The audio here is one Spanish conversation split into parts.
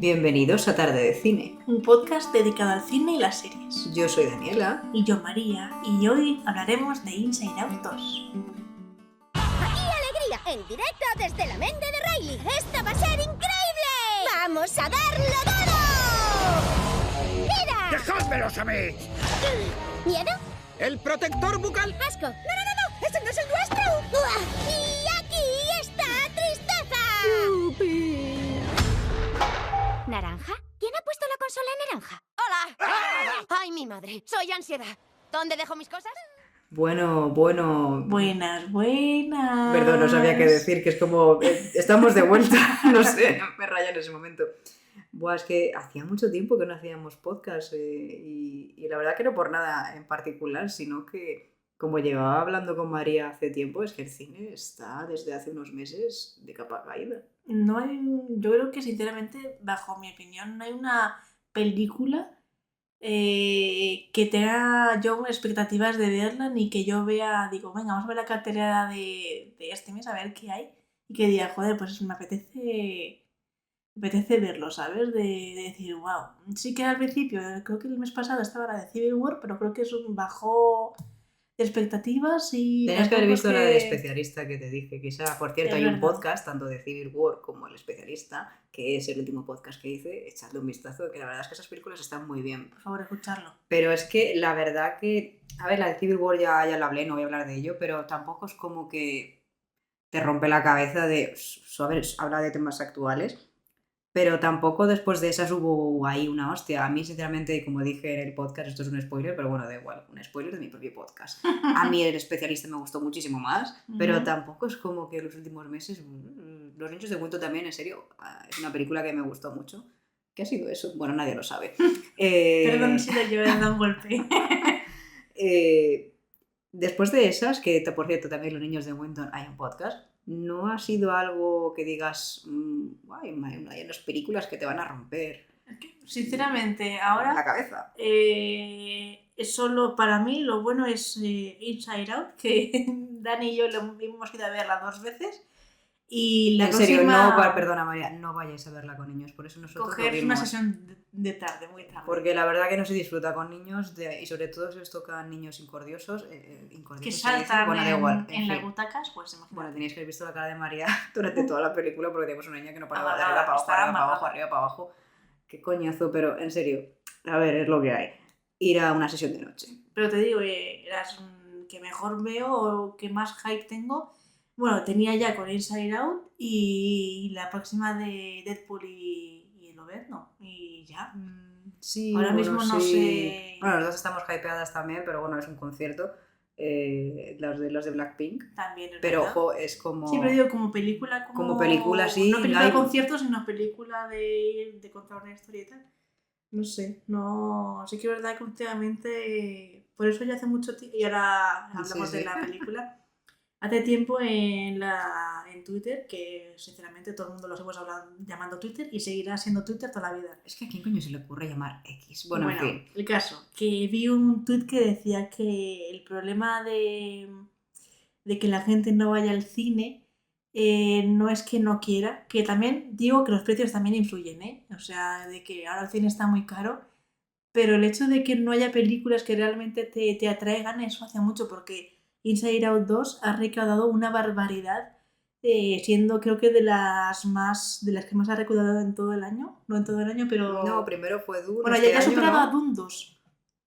Bienvenidos a Tarde de Cine. Un podcast dedicado al cine y las series. Yo soy Daniela. Y yo María, y hoy hablaremos de Inside Out 2. ¡Y alegría! En directo desde la mente de Riley. ¡Esto va a ser increíble! ¡Vamos a darlo todo! ¡Mira! ¡Dejádmelos a mí! ¿Miedo? ¡El protector bucal! ¡Asco! ¡No! ¡Ese no es el nuestro! ¡Uah! ¡Y aquí está tristeza! ¿Naranja? ¿Quién ha puesto la consola naranja? ¡Hola! ¡Ay, mi madre! Soy ansiedad. ¿Dónde dejo mis cosas? Bueno. Buenas. Perdón, no sabía qué decir, que es como... estamos de vuelta. No sé, me raya en ese momento. Buah, es que hacía mucho tiempo que no hacíamos podcast y la verdad que no por nada en particular, sino que como llevaba hablando con María hace tiempo, es que el cine está desde hace unos meses de capa caída. No hay, yo creo que sinceramente, bajo mi opinión, no hay una película que tenga yo expectativas de verla, ni que yo vea, digo, venga, vamos a ver la cartelera de este mes a ver qué hay, y que diga, joder, pues me apetece verlo, ¿sabes? De decir, wow. Sí que al principio, creo que el mes pasado estaba la de Civil War, pero creo que es un bajo de expectativas y... Tenías que haber tampoco visto es la del especialista que te dije, quizá, por cierto, Es hay un verdad. podcast, tanto de Civil War como El Especialista, que es el último podcast que hice, echadle un vistazo, que la verdad es que esas películas están muy bien. Por favor, escucharlo. Pero es que la verdad que, a ver, la de Civil War ya la hablé, no voy a hablar de ello, pero tampoco es como que te rompe la cabeza de, a ver, habla de temas actuales, pero tampoco después de esas hubo ahí una hostia. A mí, sinceramente, como dije en el podcast, esto es un spoiler, pero bueno, da igual, un spoiler de mi propio podcast. A mí El Especialista me gustó muchísimo más, pero Ujú. tampoco es como que los últimos meses... Los Niños de Cuento también, en serio, es una película que me gustó mucho. ¿Qué ha sido eso? Bueno, nadie lo sabe. Perdón si le llevé dado un golpe. Después de esas, que por cierto también Los Niños de Winton hay un podcast, no ha sido algo que digas, hay unas películas que te van a romper Sinceramente, la ahora cabeza. es solo para mí lo bueno es Inside Out, que Dani y yo lo hemos ido a verla 2 veces. Y la En serio, próxima perdona María, no vayáis a verla con niños, por eso nosotros lo coger vimos. una sesión de tarde, muy tarde. Porque la verdad que no se disfruta con niños y sobre todo si os tocan niños incordiosos. Que se saltan dice, bueno, da igual, en las fin. butacas, pues imagínate. Bueno, teníais que haber visto la cara de María durante toda la película porque tenemos una niña que no paraba de Amargada, arriba para abajo, estaba arriba para abajo, amargada. arriba para abajo. Qué coñazo, pero en serio, a ver, es lo que hay. Ir a una sesión de noche. Pero te digo, las que mejor veo o que más hype tengo, bueno, tenía ya con Inside Out y la próxima de Deadpool y Lobezno, y ya. Sí, Ahora bueno, mismo no sí. sé. Bueno, las dos estamos hypeadas también, pero bueno, es un concierto. Los de Blackpink. También es Pero verdad. ojo, es como... Sí, pero digo, como película, Como película, sí, No película no hay- de conciertos, sino película de contar una historia y tal. No sé, no. Sí que es verdad que últimamente. Por eso ya hace mucho tiempo. Y ahora hablamos Sí. de la película. Hace tiempo en Twitter, que sinceramente todo el mundo los hemos hablado llamando Twitter y seguirá siendo Twitter toda la vida. Es que a quién coño se le ocurre llamar X. Bueno, en fin. El caso, que vi un tweet que decía que el problema de que la gente no vaya al cine no es que no quiera, que también digo que los precios también influyen, ¿eh? O sea, de que ahora el cine está muy caro, pero el hecho de que no haya películas que realmente te atraigan, eso hace mucho, porque Inside Out 2 ha recaudado una barbaridad, siendo creo que de las que más ha recaudado en todo el año, no en todo el año, pero... No, primero fue Dune. Bueno, este ya ha año, superado ¿no? a Dune 2.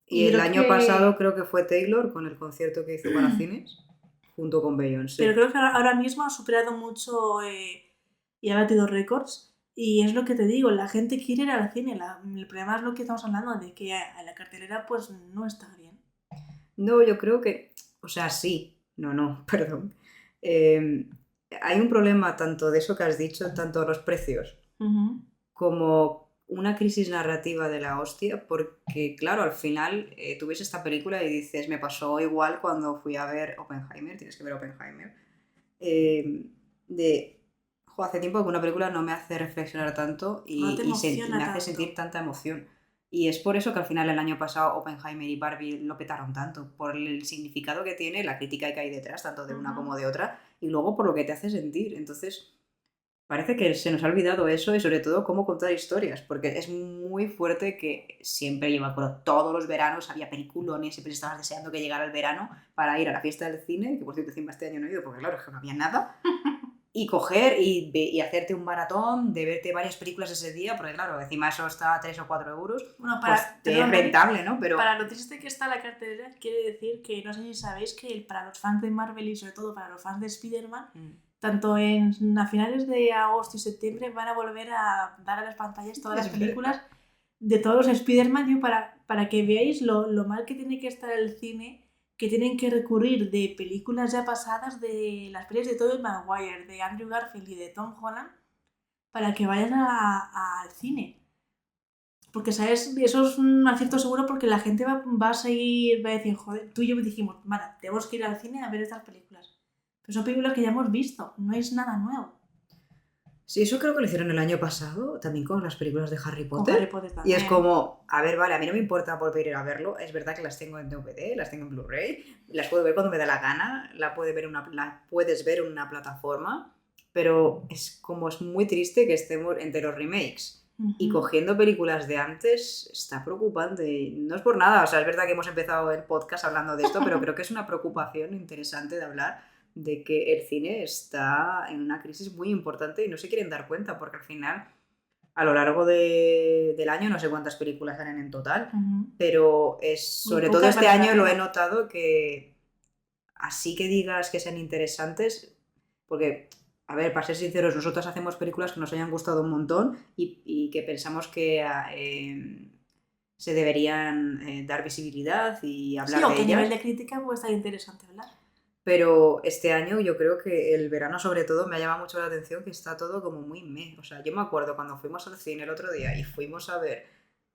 Y el creo año que- pasado creo que fue Taylor con el concierto que hizo para cines, junto con Beyoncé. Pero creo que ahora mismo ha superado mucho y ha batido récords. Y es lo que te digo, la gente quiere ir al cine. El problema es lo que estamos hablando, de que a la cartelera pues no está bien. No, yo creo que... O sea, sí. No, perdón. Hay un problema tanto de eso que has dicho, tanto los precios, como una crisis narrativa de la hostia, porque claro, al final tú ves esta película y dices, me pasó igual cuando fui a ver Oppenheimer, tienes que ver Oppenheimer, hace tiempo que una película no me hace reflexionar tanto No te me emociona hace tanto. sentir tanta emoción. Y es por eso que al final el año pasado Oppenheimer y Barbie lo petaron tanto, por el significado que tiene, la crítica que hay detrás, tanto de una Ujú. como de otra, y luego por lo que te hace sentir. Entonces, Parece que se nos ha olvidado eso y sobre todo cómo contar historias, porque es muy fuerte que siempre, yo me acuerdo, todos los veranos había peliculones, siempre estabas deseando que llegara el verano para ir a la fiesta del cine, que por cierto encima este año no he ido porque claro, es que no había nada, y coger y hacerte un maratón de verte varias películas ese día, porque claro, encima eso está a 3 o 4 euros, Bueno, pues te es perdón, rentable, ¿no? Pero para lo triste que está la cartelera, quiere decir que no sé si sabéis que para los fans de Marvel y sobre todo para los fans de Spider-Man, tanto a finales de agosto y septiembre van a volver a dar a las pantallas todas las Es verdad. películas de todos los Spider-Man, yo, para que veáis lo mal que tiene que estar el cine, que tienen que recurrir de películas ya pasadas, de las pelis de Tobey Maguire, de Andrew Garfield y de Tom Holland, para que vayan al cine. Porque, ¿sabes? Eso es un acierto seguro porque la gente va a seguir, va a decir, joder, tú y yo dijimos, vale, tenemos que ir al cine a ver estas películas. Pero son películas que ya hemos visto, no es nada nuevo. sí, eso creo que lo hicieron el año pasado, también con las películas de Harry Con Potter. Harry Potter Y también. es como, a ver, vale, a mí no me importa volver a ir a verlo. Es verdad que las tengo en DVD, las tengo en Blu-ray, las puedo ver cuando me da la gana, la puedes ver en una plataforma, pero es como es muy triste que estemos entre los remakes y Ujú. cogiendo películas de antes, está preocupante. Y no es por nada, o sea, es verdad que hemos empezado el podcast hablando de esto, pero creo que es una preocupación interesante de hablar de que el cine está en una crisis muy importante y no se quieren dar cuenta, porque al final, a lo largo del año, no sé cuántas películas salen en total, Ujú. pero sobre todo pocas este valen la año lo he pena. notado que así que digas que sean interesantes, porque, a ver, para ser sinceros, nosotros hacemos películas que nos hayan gustado un montón y que pensamos que se deberían dar visibilidad y Sí, hablar o de que a nivel ellas. de crítica puede estar interesante hablar. Pero este año yo creo que el verano sobre todo me ha llamado mucho la atención que está todo como muy meh. O sea, yo me acuerdo cuando fuimos al cine el otro día y fuimos a ver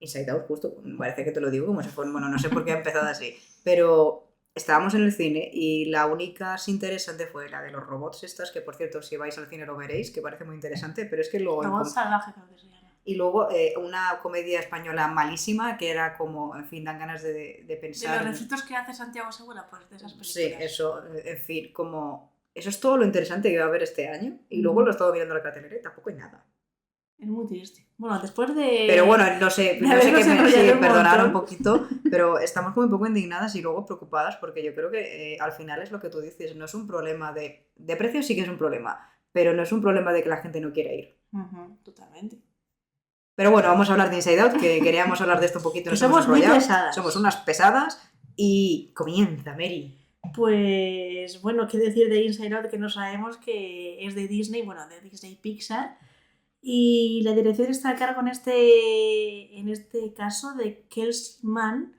Inside Out, justo, parece que te lo digo como si fuera, bueno, no sé por qué ha empezado así, pero estábamos en el cine y la única así interesante fue la de los robots estas, que por cierto si vais al cine lo veréis, que parece muy interesante, pero es que luego... Robot salvaje creo que se llama. Y luego una comedia española malísima que era como, en fin, dan ganas de De pensar... los refritos que hace Santiago Segura, pues de esas películas. Sí, eso, en fin, como... Eso es todo lo interesante que va a haber este año. Y luego lo he estado mirando la cartelera y tampoco hay nada. Es muy triste. Bueno, después de... Pero bueno, no sé qué habernos me... enrollado Sí, un perdonar un montón. poquito, pero estamos como un poco indignadas y luego preocupadas porque yo creo que al final es lo que tú dices, no es un problema de... De precio sí que es un problema, pero no es un problema de que la gente no quiera ir. Totalmente. Pero bueno, vamos a hablar de Inside Out, que queríamos hablar de esto un poquito. Que Nos somos hemos muy enrollado. pesadas. Somos unas pesadas y comienza, Mary. Pues bueno, qué decir de Inside Out que no sabemos que es de Disney, bueno, de Disney Pixar. Y la dirección está a cargo en este caso de Kelsey Mann,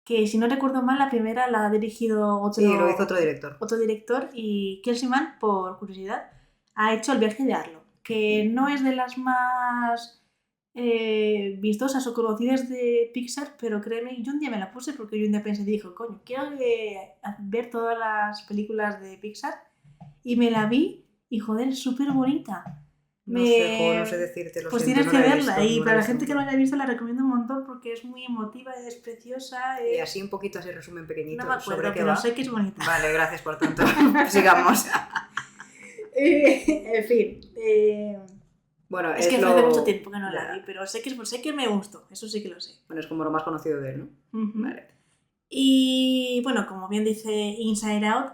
que si no recuerdo mal, la primera la ha dirigido Sí, lo hizo otro director. otro director, y Kelsey Mann, por curiosidad, ha hecho El viaje de Arlo, que no es de las más vistosas o conocidas de Pixar, pero créeme, yo un día me la puse porque yo un día pensé, dijo, coño, quiero ver todas las películas de Pixar, y me la vi, y joder, es súper bonita. No sé, no sé decirte, lo Pues siento, tienes no que la he verla, visto, y no para he la gente que no visto. la haya visto la recomiendo un montón porque es muy emotiva, es preciosa. Y así un poquito, así resumen pequeñito. No me acuerdo, ¿sobre qué pero va? sé que es bonita. Vale, gracias por tanto. Sigamos. En fin, Bueno, es que fue hace mucho tiempo que no Ya. la vi, pero sé que me gustó, eso sí que lo sé. Bueno, es como lo más conocido de él, ¿no? Ujú. Vale. Y bueno, como bien dice Inside Out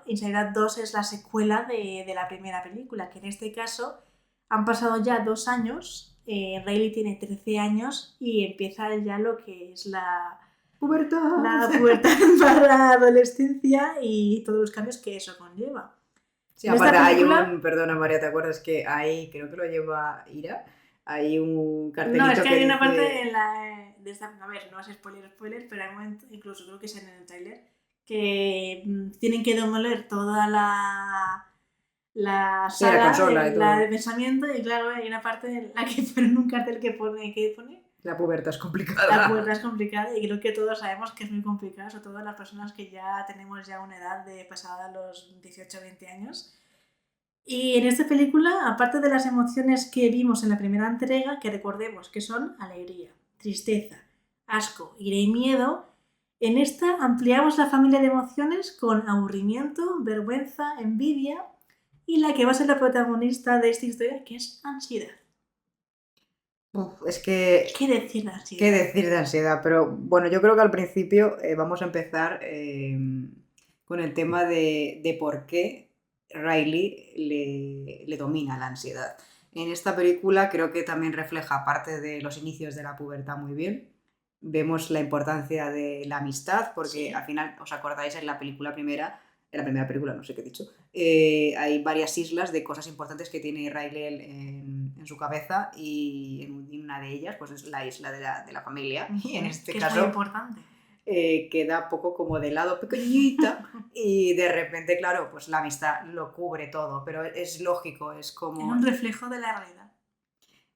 2 es la secuela de la primera película, que en este caso han pasado ya 2 años, Riley tiene 13 años y empieza ya lo que es la Pubertad. pubertad barra adolescencia y todos los cambios que eso conlleva. Sí, En esta aparte hay película- perdona María, ¿te acuerdas que hay, creo que lo lleva Ira, hay un cartelito No, es que hay una dice- parte en de esta, a ver, no es spoiler, pero hay un momento, incluso creo que es en el tráiler, que tienen que demoler toda la Sí, la sala consola y todo. de pensamiento, y claro, hay una parte en la que ponen un cartel que pone La pubertad es complicada. la puerta es complicada, y creo que todos sabemos que es muy complicada, sobre todo las personas que ya tenemos ya una edad de pasada los 18 o 20 años. Y en esta película, aparte de las emociones que vimos en la primera entrega, que recordemos que son alegría, tristeza, asco, ira y miedo, en esta ampliamos la familia de emociones con aburrimiento, vergüenza, envidia y la que va a ser la protagonista de esta historia, que es ansiedad. Es que... ¿Qué decir de ansiedad? ¿Qué decir de ansiedad? Pero bueno, yo creo que al principio vamos a empezar con el tema de por qué Riley le domina la ansiedad. En esta película creo que también refleja parte de los inicios de la pubertad muy bien. Vemos la importancia de la amistad, porque Sí. al final, ¿os acordáis en la primera película, no sé qué he dicho, hay varias islas de cosas importantes que tiene Riley en su cabeza y en una de ellas pues es la isla de la familia y en este que es muy caso importante. queda poco como de lado pequeñita y de repente, claro, pues la amistad lo cubre todo, pero es lógico, es Es como... un reflejo de la realidad.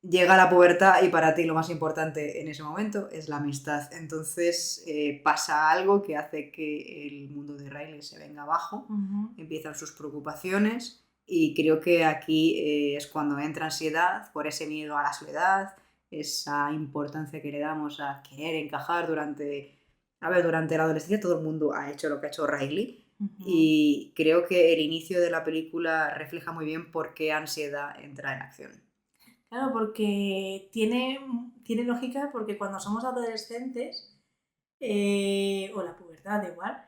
Llega la pubertad y para ti lo más importante en ese momento es la amistad. Entonces pasa algo que hace que el mundo de Riley se venga abajo, empiezan sus preocupaciones y creo que aquí es cuando entra ansiedad por ese miedo a la soledad, esa importancia que le damos a querer encajar durante la adolescencia. Todo el mundo ha hecho lo que ha hecho Riley y creo que el inicio de la película refleja muy bien por qué ansiedad entra en acción. Claro, porque tiene lógica, porque cuando somos adolescentes, o la pubertad igual,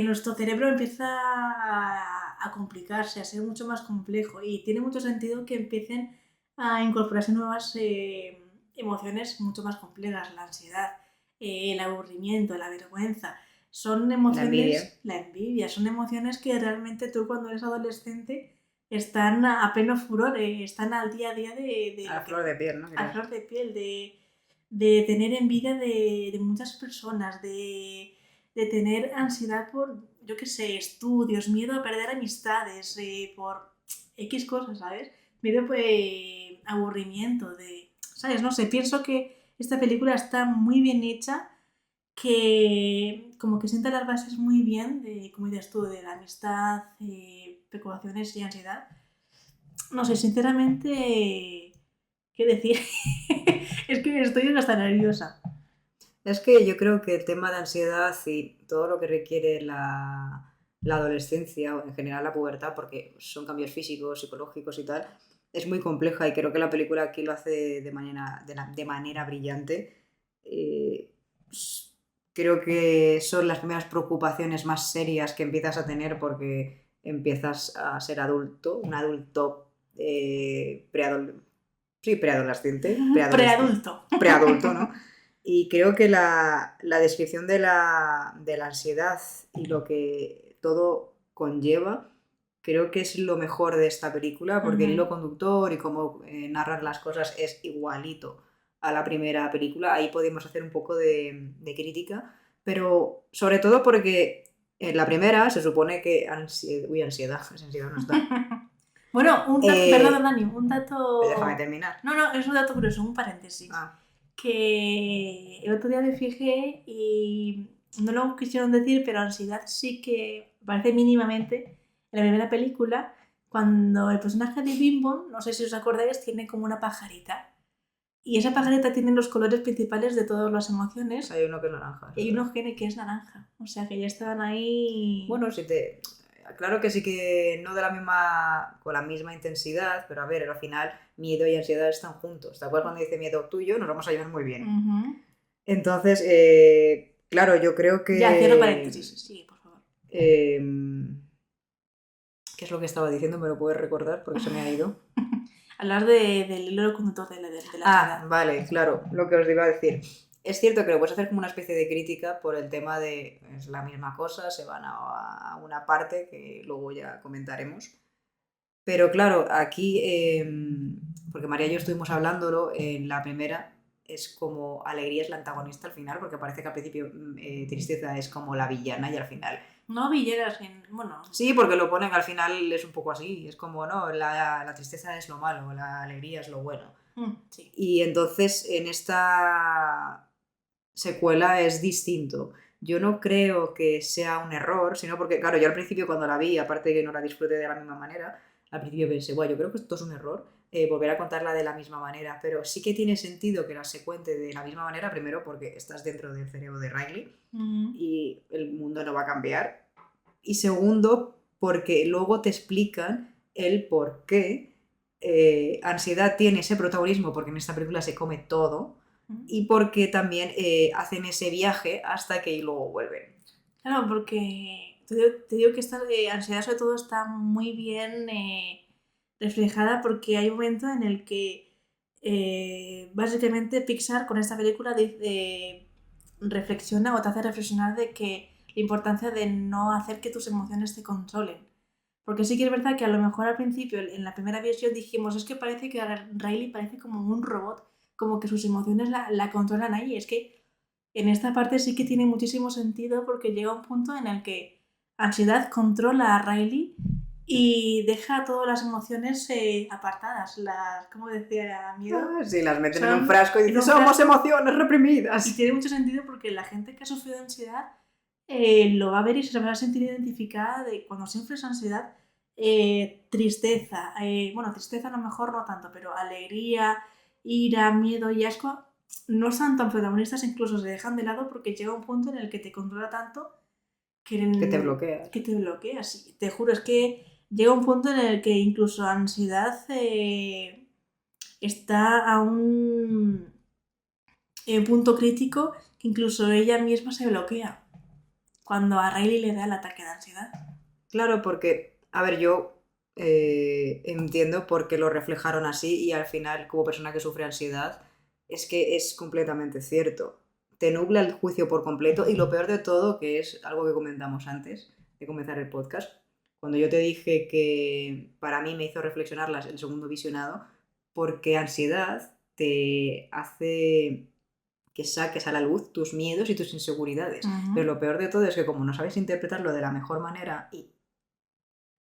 nuestro cerebro empieza a complicarse, a ser mucho más complejo y tiene mucho sentido que empiecen a incorporarse nuevas emociones mucho más complejas, la ansiedad, el aburrimiento, la vergüenza. Son emociones, la envidia, son emociones que realmente tú cuando eres adolescente están a pleno furor, están al día a día de A flor de piel, ¿no? a flor de piel, de tener envidia de muchas personas, de tener ansiedad por, yo qué sé, estudios, miedo a perder amistades, por X cosas, ¿sabes? Miedo pues aburrimiento, ¿sabes? No sé, pienso que esta película está muy bien hecha, que como que sienta las bases muy bien de, como dices tú, de la amistad, preocupaciones y ansiedad. No sé, sinceramente, ¿qué decir? Es que estoy hasta nerviosa. Es que yo creo que el tema de ansiedad y todo lo que requiere la adolescencia o en general la pubertad, porque son cambios físicos, psicológicos y tal, es muy compleja y creo que la película aquí lo hace de manera brillante. Creo que son las primeras preocupaciones más serias que empiezas a tener porque empiezas a ser adulto, un adulto preadolescente, preadulto, ¿no? Y creo que la descripción de la ansiedad y lo que todo conlleva, creo que es lo mejor de esta película, porque el hilo conductor y cómo narran las cosas es igualito a la primera película. Ahí podemos hacer un poco de crítica, pero sobre todo porque en la primera se supone que ansiedad no está. Bueno, perdón, Dani, un dato... Déjame terminar. No, es un dato curioso, un paréntesis. Que el otro día me fijé y no lo quisieron decir, pero ansiedad sí que aparece mínimamente en la primera película, cuando el personaje de Bimbo, no sé si os acordáis, tiene como una pajarita. Y esa pajarita tiene los colores principales de todas las emociones. Hay uno que es naranja. Y hay uno que es naranja. O sea que ya estaban ahí... Bueno, claro que sí que no con la misma intensidad, pero a ver, al final miedo y ansiedad están juntos. ¿Te acuerdas cuando dice miedo tuyo? Nos vamos a llevar muy bien. Entonces, claro, yo creo que... Ya, cierro paréntesis, sí, por favor. ¿Qué es lo que estaba diciendo? ¿Me lo puedes recordar? Porque se me ha ido. Hablar del hilo conductor de la ansiedad. Vale, claro, lo que os iba a decir. Es cierto que lo puedes hacer como una especie de crítica por el tema de es la misma cosa, se van a una parte que luego ya comentaremos. Pero claro, aquí, porque María y yo estuvimos hablándolo, en la primera es como alegría es la antagonista al final, porque parece que al principio tristeza es como la villana y al final... No villeras, bueno... Sí, porque lo ponen al final, es un poco así, es como, no, la tristeza es lo malo, la alegría es lo bueno. Sí. Y entonces en esta secuela es distinto. Yo no creo que sea un error, sino porque, claro, yo al principio cuando la vi, aparte de que no la disfruté de la misma manera, al principio pensé, bueno, yo creo que esto es un error, volver a contarla de la misma manera, pero sí que tiene sentido que la se cuente de la misma manera, primero porque estás dentro del cerebro de Riley y el mundo no va a cambiar, y segundo porque luego te explican el por qué ansiedad tiene ese protagonismo, porque en esta película se come todo, y porque también hacen ese viaje hasta que luego vuelven. Claro, porque te digo que esta ansiedad sobre todo está muy bien reflejada porque hay un momento en el que básicamente Pixar con esta película reflexiona o te hace reflexionar de que la importancia de no hacer que tus emociones te controlen. Porque sí que es verdad que a lo mejor al principio, en la primera visión dijimos, es que parece que Riley parece como un robot, como que sus emociones la controlan ahí. Es que en esta parte sí que tiene muchísimo sentido porque llega un punto en el que ansiedad controla a Riley y deja todas las emociones apartadas. Como decía Miedo, Sí, las meten en son un frasco y en dicen, un somos frasco". emociones reprimidas. Y tiene mucho sentido porque la gente que ha sufrido de ansiedad lo va a ver y se va a sentir identificada de cuando sufres ansiedad, tristeza, bueno, tristeza a lo mejor no tanto, pero alegría, ira, miedo y asco no son tan protagonistas, incluso se dejan de lado porque llega un punto en el que te controla tanto Que te bloqueas. que te bloqueas. Y te juro, es que llega un punto en el que incluso ansiedad está a un punto crítico que incluso ella misma se bloquea cuando a Riley le da el ataque de ansiedad. Claro, porque, a ver, yo entiendo por qué lo reflejaron así y al final, como persona que sufre ansiedad, es que es completamente cierto. Te nubla el juicio por completo y lo peor de todo, que es algo que comentamos antes de comenzar el podcast, cuando yo te dije que para mí me hizo reflexionar el segundo visionado, porque ansiedad te hace que saques a la luz tus miedos y tus inseguridades. Pero lo peor de todo es que como no sabes interpretarlo de la mejor manera y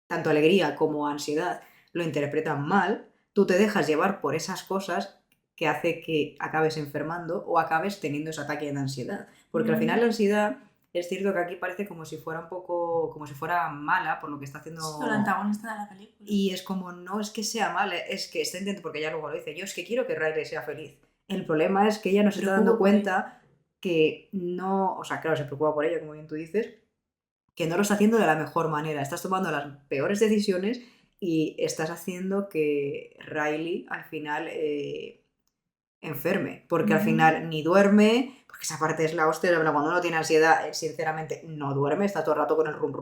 tanto alegría como ansiedad lo interpretan mal, tú te dejas llevar por esas cosas que hace que acabes enfermando o acabes teniendo ese ataque de ansiedad. Porque al final la ansiedad es cierto que aquí parece como si fuera un poco, como si fuera mala por lo que está haciendo. Sí, la antagonista de la película. Y es como, no es que sea mala, es que está intentando, porque ella luego lo dice, yo es que quiero que Riley sea feliz. El problema es que ella no se está dando cuenta que no, o sea, claro, se preocupa por ella, como bien tú dices, que no lo está haciendo de la mejor manera. Estás tomando las peores decisiones y estás haciendo que Riley al final enferme, porque al final ni duerme, porque esa parte es la hostia, cuando uno tiene ansiedad, sinceramente no duerme, está todo el rato con el run,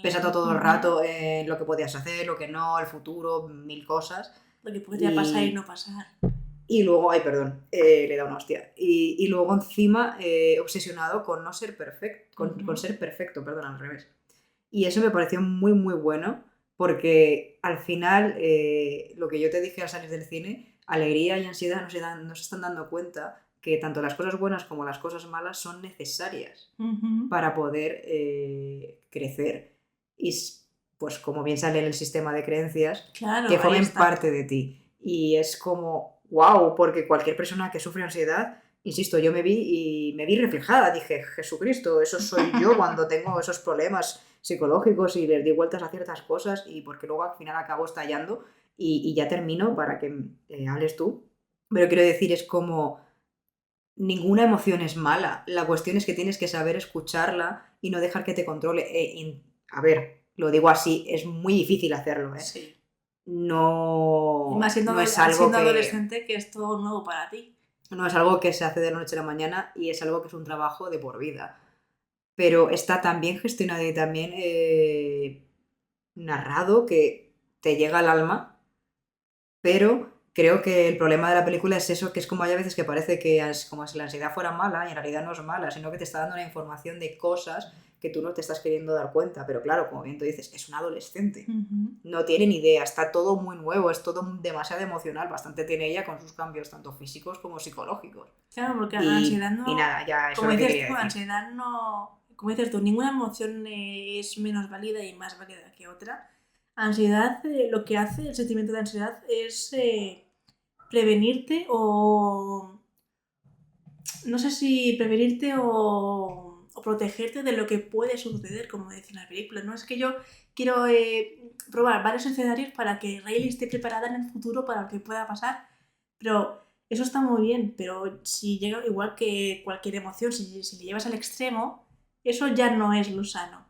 pensando todo el rato en lo que podías hacer, lo que no, el futuro, mil cosas. Lo que podría pasar y no pasar. Y luego, le da una hostia. Y luego encima obsesionado con no ser perfecto, con ser perfecto, perdón, al revés. Y eso me pareció muy, muy bueno, porque al final, lo que yo te dije al salir del cine, alegría y ansiedad no se están dando cuenta que tanto las cosas buenas como las cosas malas son necesarias para poder crecer. Y pues como bien sale en el sistema de creencias, claro, que formen parte de ti. Y es como, wow, porque cualquier persona que sufre ansiedad, insisto, yo me vi reflejada, dije, Jesucristo, eso soy yo cuando tengo esos problemas psicológicos y les di vueltas a ciertas cosas y porque luego al final acabo estallando y ya termino para que hables tú. Pero quiero decir, es como ninguna emoción es mala, la cuestión es que tienes que saber escucharla y no dejar que te controle. A ver, lo digo así, es muy difícil hacerlo, ¿eh? Sí. No, y más siendo, no es algo siendo adolescente que es todo nuevo para ti. No es algo que se hace de la noche a la mañana y es algo que es un trabajo de por vida. Pero está tan bien gestionado y también narrado que te llega al alma. Pero creo que el problema de la película es eso, que es como hay a veces que parece que es como si la ansiedad fuera mala y en realidad no es mala, sino que te está dando una información de cosas que tú no te estás queriendo dar cuenta. Pero claro, como bien tú dices, es un adolescente. No tiene ni idea, está todo muy nuevo, es todo demasiado emocional. Bastante tiene ella con sus cambios tanto físicos como psicológicos. Claro, porque la ansiedad no... Y nada, ya eso como es lo que dices quería tú, decir. ansiedad no... Como dices tú, ninguna emoción es menos válida y más válida que otra. Ansiedad, lo que hace el sentimiento de ansiedad es prevenirte o... No sé si prevenirte o protegerte de lo que puede suceder, como dice en la película. No es que yo quiero probar varios escenarios para que Riley esté preparada en el futuro para lo que pueda pasar, pero eso está muy bien, pero si llega igual que cualquier emoción, si le llevas al extremo, eso ya no es lo sano.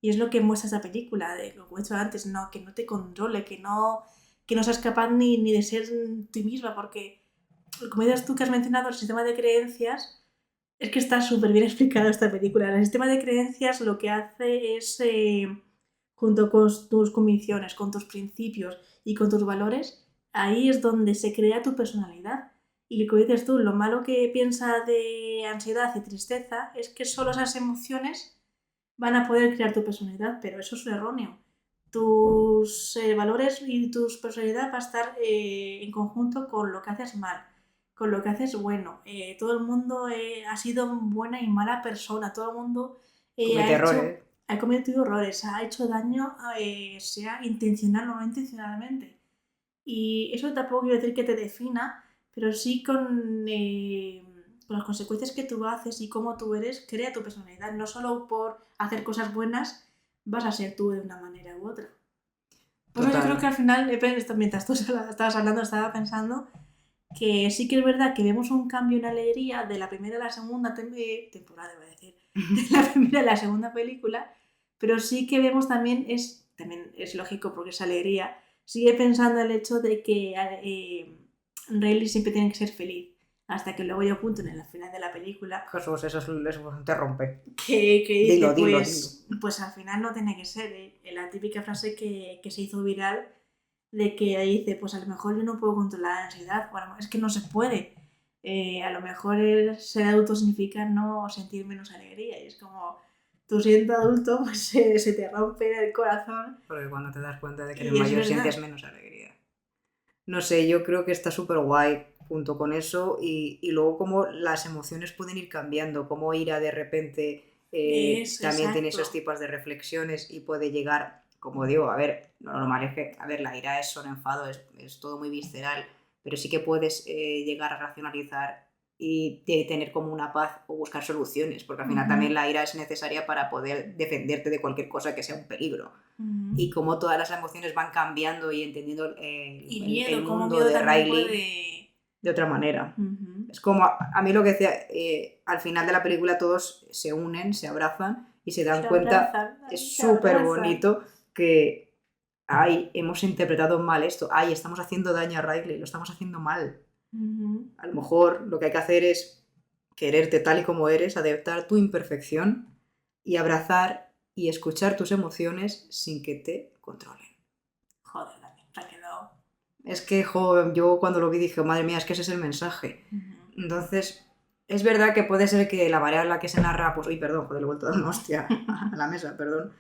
Y es lo que muestra esa película, de lo que he dicho antes, no, que no te controle, que no seas capaz ni de ser tú misma, porque, como dices tú que has mencionado, el sistema de creencias, es que está súper bien explicado esta película. El sistema de creencias lo que hace es, junto con tus convicciones, con tus principios y con tus valores, ahí es donde se crea tu personalidad. Y como dices tú, lo malo que piensa de ansiedad y tristeza es que solo esas emociones van a poder crear tu personalidad, pero eso es erróneo. Tus valores y tu personalidad va a estar en conjunto con lo que haces mal, con lo que haces bueno. Todo el mundo ha sido buena y mala persona, todo el mundo Comete errores. ha cometido errores, ha hecho daño, sea intencional o no intencionalmente. Y eso tampoco quiere decir que te defina, pero sí con las consecuencias que tú haces y cómo tú eres, crea tu personalidad. No solo por hacer cosas buenas vas a ser tú de una manera u otra. Por eso yo Total. creo que al final, mientras tú estabas hablando, estaba pensando que sí que es verdad que vemos un cambio en alegría de la primera a la segunda temporada, iba a decir, de la primera a la segunda película, pero sí que vemos también es lógico porque es alegría, sigue pensando el hecho de que Riley siempre tiene que ser feliz, hasta que luego llega un punto en el final de la película Jesús, eso te rompe. que dice, Dilo, pues al final no tiene que ser, la típica frase que se hizo viral de que dice, pues a lo mejor yo no puedo controlar la ansiedad, bueno, es que no se puede. A lo mejor ser adulto significa no sentir menos alegría, y es como, tú siendo adulto, pues se te rompe el corazón. Porque cuando te das cuenta de que Y eres es mayor verdad. sientes menos alegría. No sé, yo creo que está súper guay junto con eso y luego cómo las emociones pueden ir cambiando, cómo Ira de repente también tiene esos Exacto. tipos de reflexiones y puede llegar, como digo, a ver, lo normal es que, a ver, la ira es son enfado, es todo muy visceral, pero sí que puedes llegar a racionalizar y tener como una paz o buscar soluciones, porque al final también la ira es necesaria para poder defenderte de cualquier cosa que sea un peligro. Y cómo todas las emociones van cambiando y entendiendo Y miedo, el como mundo miedo de también Riley puede... de otra manera. Es como, a mí lo que decía, al final de la película todos se unen, se abrazan y se dan cuenta, es súper bonito que, ay, hemos interpretado mal esto, ay, estamos haciendo daño a Riley, lo estamos haciendo mal. A lo mejor lo que hay que hacer es quererte tal y como eres, aceptar tu imperfección y abrazar y escuchar tus emociones sin que te controlen. Joder, también, se ha quedado... Es que, yo cuando lo vi dije, madre mía, es que ese es el mensaje. Entonces, es verdad que puede ser que la manera en la que se narra, pues, uy, perdón, joder, le he vuelto a dar una hostia a la mesa, perdón,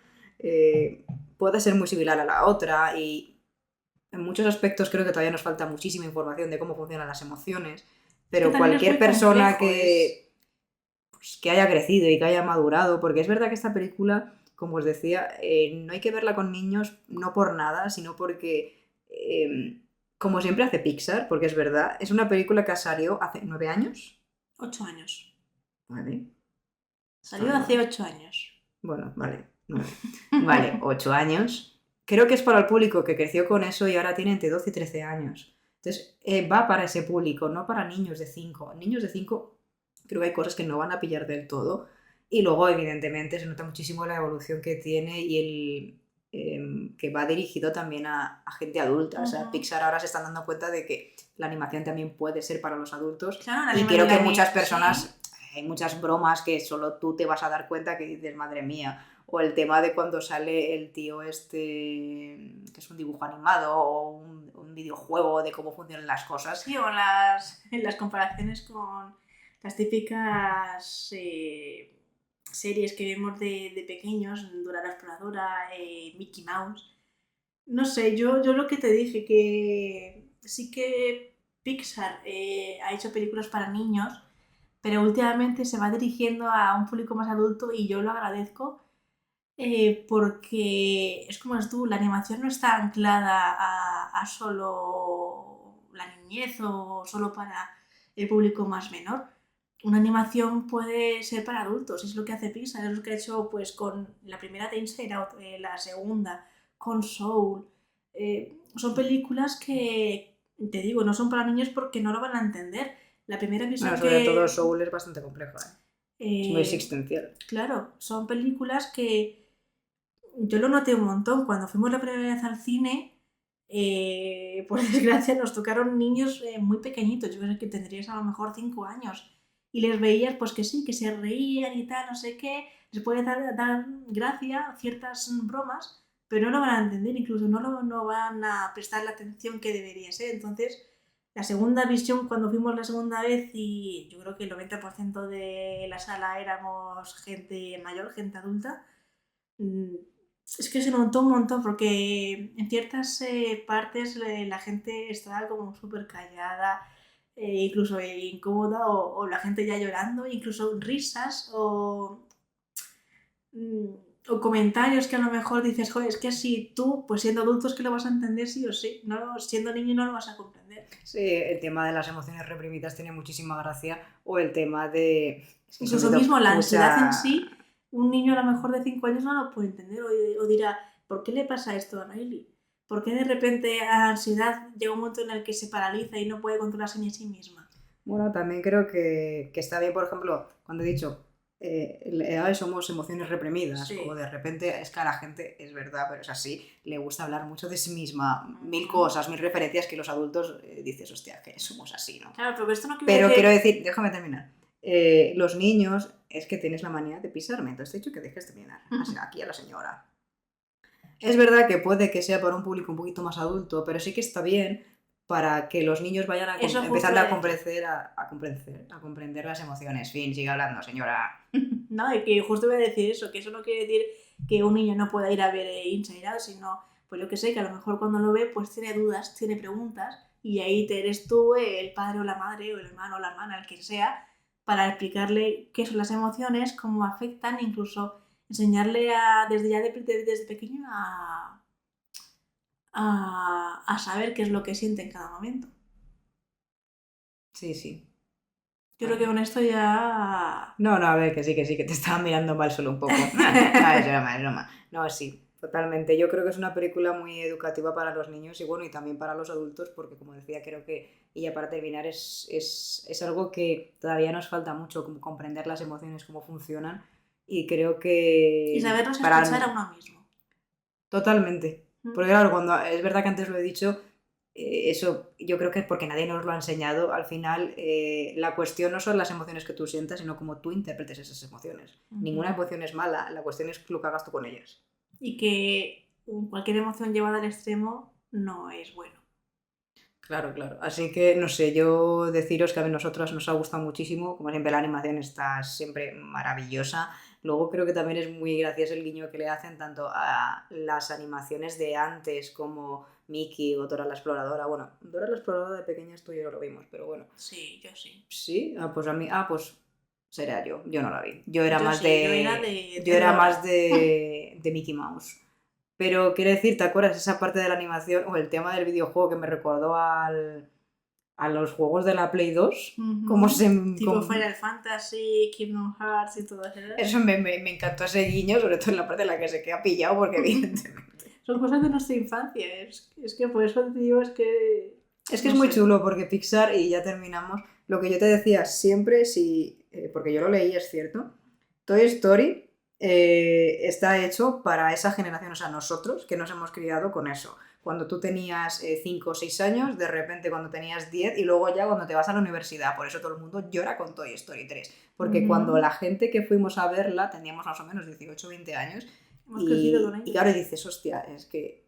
puede ser muy similar a la otra y en muchos aspectos creo que todavía nos falta muchísima información de cómo funcionan las emociones, pero que también es cualquier muy persona complejo, pues, que haya crecido y que haya madurado, porque es verdad que esta película, como os decía, no hay que verla con niños, no por nada, sino porque, como siempre hace Pixar, porque es verdad, es una película que salió hace 9 años. 8 años. 9. Salió hace 8 años. Bueno, vale, 9. Vale, 8 años. Creo que es para el público que creció con eso y ahora tiene entre 12 y 13 años. Entonces, va para ese público, no para niños de 5. Niños de 5 creo que hay cosas que no van a pillar del todo. Y luego, evidentemente, se nota muchísimo la evolución que tiene y que va dirigido también a gente adulta. O sea, Pixar ahora se están dando cuenta de que la animación también puede ser para los adultos. Claro, y creo que muchas personas, hay muchas bromas que solo tú te vas a dar cuenta que dices, madre mía. O el tema de cuando sale el tío este, que es un dibujo animado o un videojuego de cómo funcionan las cosas. Sí, o las comparaciones con las típicas series que vemos de pequeños, Dora la Exploradora, Mickey Mouse. No sé, yo lo que te dije, que sí que Pixar ha hecho películas para niños, pero últimamente se va dirigiendo a un público más adulto y yo lo agradezco. Porque es como es tú, la animación no está anclada a solo la niñez o solo para el público más menor. Una animación puede ser para adultos, es lo que hace Pixar, es lo que ha hecho pues con la primera de Inside Out, la segunda, con Soul. Son películas que, te digo, no son para niños porque no lo van a entender. La primera visión bueno, sobre todo Soul es bastante complejo, es muy existencial. Claro, son películas que yo lo noté un montón. Cuando fuimos la primera vez al cine, por desgracia nos tocaron niños muy pequeñitos. Yo creo que tendrías a lo mejor 5 años. Y les veías pues que sí, que se reían y tal, no sé qué. Les puede dar gracia ciertas bromas, pero no lo van a entender, incluso no van a prestar la atención que debería ser. Entonces, la segunda visión, cuando fuimos la segunda vez, y yo creo que el 90% de la sala éramos gente mayor, gente adulta, es que se notó un montón, porque en ciertas partes la gente estaba como súper callada, incluso incómoda, o la gente ya llorando, incluso risas mm, o comentarios que a lo mejor dices, joder, es que si tú, pues siendo adulto es que lo vas a entender sí o sí, no, siendo niño no lo vas a comprender. Sí, el tema de las emociones reprimidas tiene muchísima gracia, o el tema de... Es que Incluso sobre todo mismo la ansiedad en mucha... sí, un niño a lo mejor de 5 años no lo puede entender, o dirá, ¿por qué le pasa esto a Riley? ¿Por qué de repente a la ansiedad llega un momento en el que se paraliza y no puede controlarse ni a sí misma? Bueno, también creo que está bien, por ejemplo, cuando he dicho, somos emociones reprimidas, Sí. o de repente es que a la gente, es verdad, pero es así, le gusta hablar mucho de sí misma, mil Ujú. cosas, mil referencias que los adultos dices, hostia, que somos así, ¿no? Claro, pero esto no quiere Pero decir... quiero decir, déjame terminar. Los niños es que tienes la manía de pisarme, entonces te he dicho que dejes terminar. Así, aquí a la señora. Es verdad que puede que sea para un público un poquito más adulto, pero sí que está bien para que los niños vayan Eso justo empezando iba a a comprender, a comprender las emociones. Fin, sigue hablando, señora. No, y que justo voy a decir eso, que eso no quiere decir que un niño no pueda ir a ver Inside Out, sino, pues yo que sé, que a lo mejor cuando lo ve, pues tiene dudas, tiene preguntas, y ahí te eres tú, el padre o la madre, o el hermano o la hermana, el que sea, para explicarle qué son las emociones, cómo afectan, incluso enseñarle desde pequeño a saber qué es lo que siente en cada momento. Sí, sí. Yo creo que con esto ya... No, a ver, que sí, que te estaba mirando mal solo un poco. No, es broma, es broma. No, sí, totalmente. Yo creo que es una película muy educativa para los niños y bueno, y también para los adultos, porque como decía, creo que, y ya para terminar, es algo que todavía nos falta mucho, como comprender las emociones, cómo funcionan, y creo que... Y sabernos para... escuchar a uno mismo. Totalmente. Porque claro, cuando es verdad que antes lo he dicho, eso yo creo que es porque nadie nos lo ha enseñado. Al final, la cuestión no son las emociones que tú sientas, sino cómo tú interpretes esas emociones. Ninguna emoción es mala, la cuestión es lo que hagas tú con ellas. Y que cualquier emoción llevada al extremo no es bueno. Claro. Así que, no sé, yo deciros que a nosotros nos ha gustado muchísimo. Como siempre, la animación está siempre maravillosa. Luego creo que también es muy gracioso el guiño que le hacen tanto a las animaciones de antes como Mickey o Dora la Exploradora. Bueno, Dora la Exploradora de pequeñas tú y yo no lo vimos, pero bueno. Sí, yo sí. Sí, pues a mí, pues será yo no la vi. Yo era Yo más sí, yo era de yo era Dora. más de Mickey Mouse. Pero quiero decir, ¿te acuerdas esa parte de la animación o el tema del videojuego que me recordó a los juegos de la Play 2? Cómo se... Tipo Final Fantasy, Kingdom Hearts y todo eso. Eso me encantó ese guiño, sobre todo en la parte en la que se queda pillado, porque evidentemente... Son cosas de nuestra infancia. Es que por eso te digo, es que Es no muy sé. chulo, porque Pixar, y ya terminamos, lo que yo te decía siempre, porque yo lo leí, es cierto, Toy Story está hecho para esa generación, o sea, nosotros que nos hemos criado con eso. Cuando tú tenías 5 o 6 años, de repente cuando tenías 10 y luego ya cuando te vas a la universidad. Por eso todo el mundo llora con Toy Story 3. Porque cuando la gente que fuimos a verla teníamos más o menos 18 o 20 años. Hemos crecido con ella. Y claro, dices, hostia, es que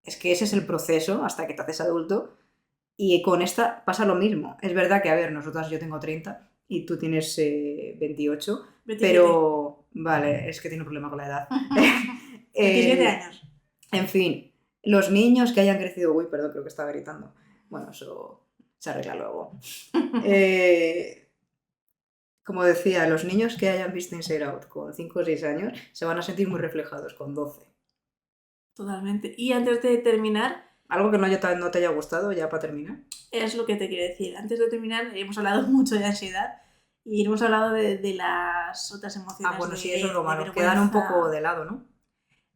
ese es el proceso hasta que te haces adulto. Y con esta pasa lo mismo. Es verdad que, a ver, yo tengo 30 y tú tienes 28, 27. pero... Vale, es que tiene un problema con la edad. 27 años. En fin, los niños que hayan crecido... Uy, perdón, creo que estaba gritando. Bueno, eso se arregla luego. Como decía, los niños que hayan visto Inside Out con 5 o 6 años se van a sentir muy reflejados con 12. Totalmente. Y antes de terminar, ¿Algo que no te haya gustado ya para terminar? es lo que te quiero decir. Antes de terminar, hemos hablado mucho de ansiedad y hemos hablado de las otras emociones. Bueno, de, sí, eso es lo de malo. vergüenza, Quedan un poco de lado, ¿no?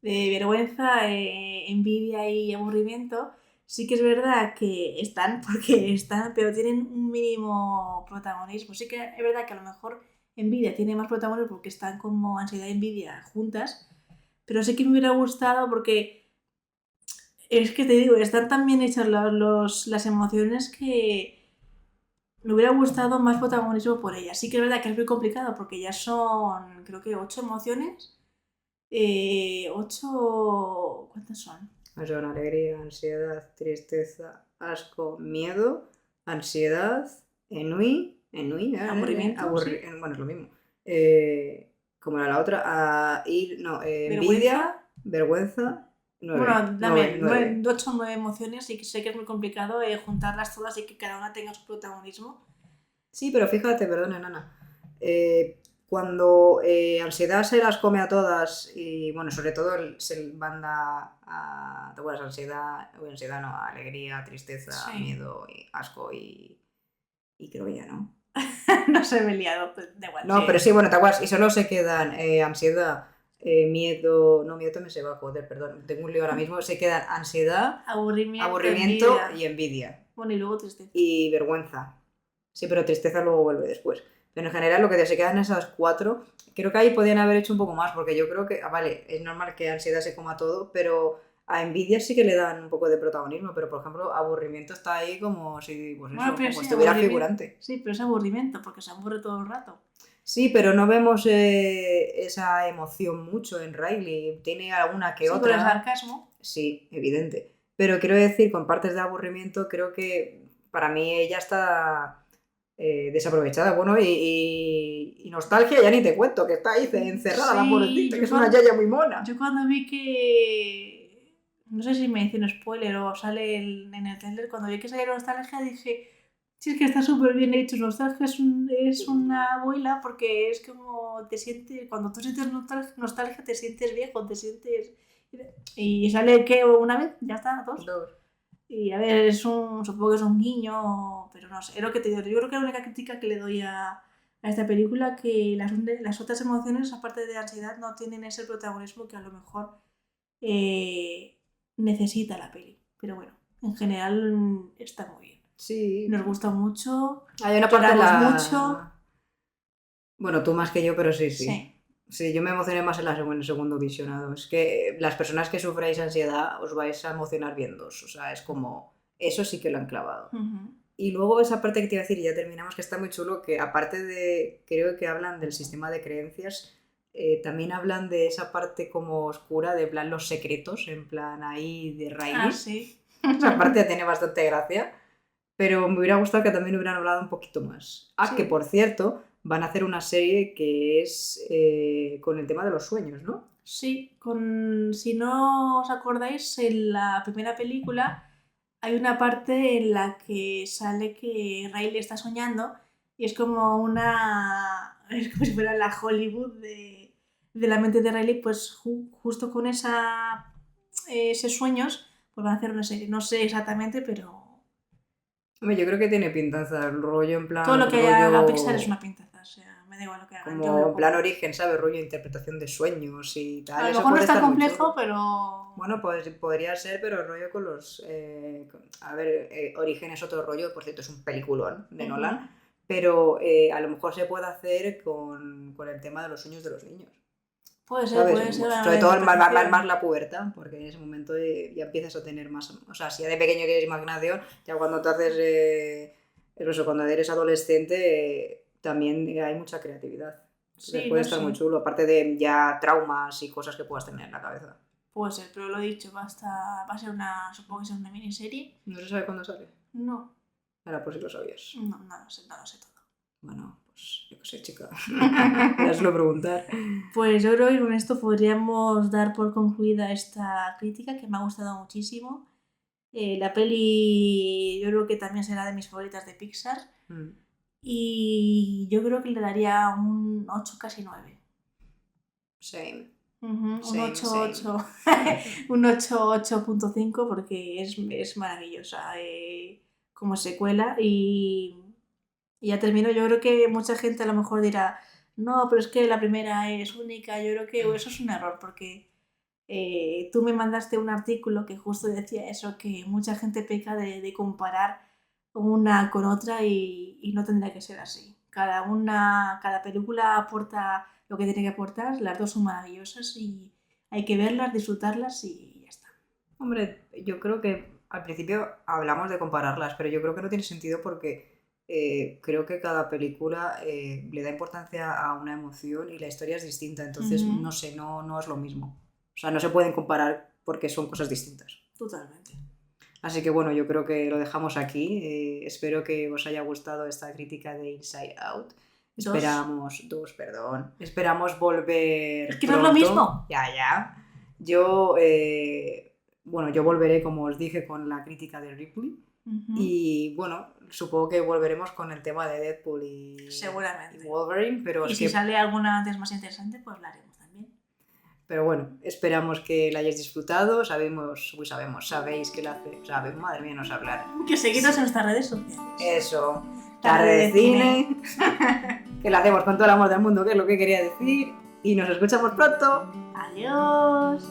de vergüenza, envidia y aburrimiento. Sí que es verdad que están, porque están, pero tienen un mínimo protagonismo. Sí que es verdad que a lo mejor envidia tiene más protagonismo porque están como ansiedad y envidia juntas, Pero sí que me hubiera gustado porque es que te digo, están tan bien hechas las emociones que me hubiera gustado más protagonismo por ellas. Sí que es verdad que es muy complicado porque ya son, creo que 8 emociones. 8... ¿Cuántas son? Son alegría, ansiedad, tristeza, asco, miedo, ansiedad, Aburrimiento, sí. bueno, es lo mismo. ¿Cómo era la otra? Vergüenza. Envidia, vergüenza, Bueno, nueve, dame 8 o 9 emociones y sé que es muy complicado juntarlas todas y que cada una tenga su protagonismo. Sí, pero fíjate, perdona, Nana. Cuando ansiedad se las come a todas y, bueno, sobre todo se manda a, ¿te acuerdas? Ansiedad no, alegría, tristeza, Sí. miedo, asco y creo que ya no. No sé, me he liado, pues, da igual. No, pero sí, bueno, ¿te acuerdas? Y solo se quedan ansiedad, miedo, no, miedo también se va, joder, perdón, tengo un lío ahora mismo, se quedan ansiedad, aburrimiento envidia. y envidia. Bueno, y luego tristeza. Y vergüenza. Sí, pero tristeza luego vuelve después. Pero en general lo que se quedan esas 4, creo que ahí podían haber hecho un poco más, porque yo creo que, vale, es normal que ansiedad se coma todo, pero a envidia sí que le dan un poco de protagonismo, pero por ejemplo aburrimiento está ahí como si, pues Bueno, eso, pero como sí, estuviera aburrimiento. figurante. Sí, pero es aburrimiento porque se aburre todo el rato. Sí, pero no vemos esa emoción mucho en Riley. Tiene alguna que Sí, otra. por el sarcasmo. Sí, evidente. Pero quiero decir, con partes de aburrimiento, creo que para mí ella está desaprovechada. Bueno, y nostalgia ya ni te cuento, que está ahí encerrada la Sí, pobrecita, que es una cuando- yaya muy mona. Yo cuando vi que... No sé si me hice un spoiler o sale en el trailer, cuando vi que salía nostalgia dije... Sí, es que está súper bien hecho. Nostalgia es una abuela porque es como te sientes... Cuando tú sientes nostalgia te sientes viejo, te sientes... Y sale que una vez, ya está, dos. Y a ver, supongo que es un guiño, pero no sé, es lo que te digo. Yo creo que la única crítica que le doy a esta película que las otras emociones, aparte de ansiedad, no tienen ese protagonismo que a lo mejor necesita la peli. Pero bueno, en general está muy bien. Sí. Nos gusta mucho, Hay una parte lloramos mucho. Bueno, tú más que yo, pero sí. Sí. Sí, yo me emocioné más en el segundo visionado. Es que las personas que sufráis ansiedad os vais a emocionar viéndos. O sea, es como... Eso sí que lo han clavado. Y luego esa parte que te iba a decir, y ya terminamos, que está muy chulo, que aparte de... Creo que hablan del sistema de creencias, también hablan de esa parte como oscura, de plan los secretos, en plan ahí de Riley. Ah, sí. Esa parte tiene bastante gracia. Pero me hubiera gustado que también hubieran hablado un poquito más. Sí. Que por cierto, van a hacer una serie que es con el tema de los sueños, ¿no? Sí, si no os acordáis, en la primera película hay una parte en la que sale que Riley está soñando y es como es como si fuera la Hollywood de la mente de Riley, pues justo con esos sueños, pues van a hacer una serie. No sé exactamente, pero Hombre, yo creo que tiene pintaza el rollo en plan... todo lo que rollo... haga Pixar es una pintaza, o sea, me da igual lo que hagan. yo me lo Como en plan como. origen, ¿sabes? Rollo interpretación de sueños y tal. A lo Eso mejor no puede está estar muy complejo, chulo. pero... Bueno, pues podría ser, pero el rollo con los... a ver, Origen es otro rollo, por cierto, es un peliculón de Nolan, pero a lo mejor se puede hacer con el tema de los sueños de los niños. Puede ser, ¿Sabes? puede ser. Sobre todo más la pubertad, porque en ese momento ya empiezas a tener más... O sea, si ya de pequeño tienes imaginación, ya cuando te haces... eso, cuando eres adolescente también hay mucha creatividad. Sí, puede no estar sé. muy chulo, aparte de ya traumas y cosas que puedas tener en la cabeza. Puede ser, pero lo he dicho, va a ser supongo que será una miniserie. ¿No se sabe cuándo sale? No, Ahora, por si lo sabías. no lo sé todo. Bueno, pues yo qué sé, chica. Ya suelo preguntar. Pues yo creo que con esto podríamos dar por concluida esta crítica que me ha gustado muchísimo. La peli yo creo que también será de mis favoritas de Pixar. Y yo creo que le daría un 8, casi 9. Same. Un Same, 8, un 8.5 porque es maravillosa como secuela y ya termino. Yo creo que mucha gente a lo mejor dirá, no, pero es que la primera es única. Yo creo que eso es un error porque tú me mandaste un artículo que justo decía eso, que mucha gente peca de comparar una con otra y no tendría que ser así. Cada película aporta lo que tiene que aportar, las dos son maravillosas y Hay que verlas, disfrutarlas y ya está. Hombre, yo creo que al principio hablamos de compararlas, pero yo creo que no tiene sentido porque creo que cada película le da importancia a una emoción y la historia es distinta, entonces Ujú. no sé, no es lo mismo. O sea, no se pueden comparar porque son cosas distintas. Totalmente. Así que bueno, yo creo que lo dejamos aquí. Espero que os haya gustado esta crítica de Inside Out. Esperamos volver. Es que no es lo pronto. mismo. Ya. Yo volveré, como os dije, con la crítica de Ripley. Ujú. Y bueno, supongo que volveremos con el tema de Deadpool y Seguramente. Wolverine, pero Y es si que sale alguna antes más interesante, pues la haremos también. Pero bueno, esperamos que la hayáis disfrutado. Sabéis que la hace. Madre mía, no sé hablar. Que seguidnos en nuestras redes sociales. Eso, Tarde tarde de de cine. Que la hacemos con todo el amor del mundo, que es lo que quería decir. Y nos escuchamos pronto. Adiós.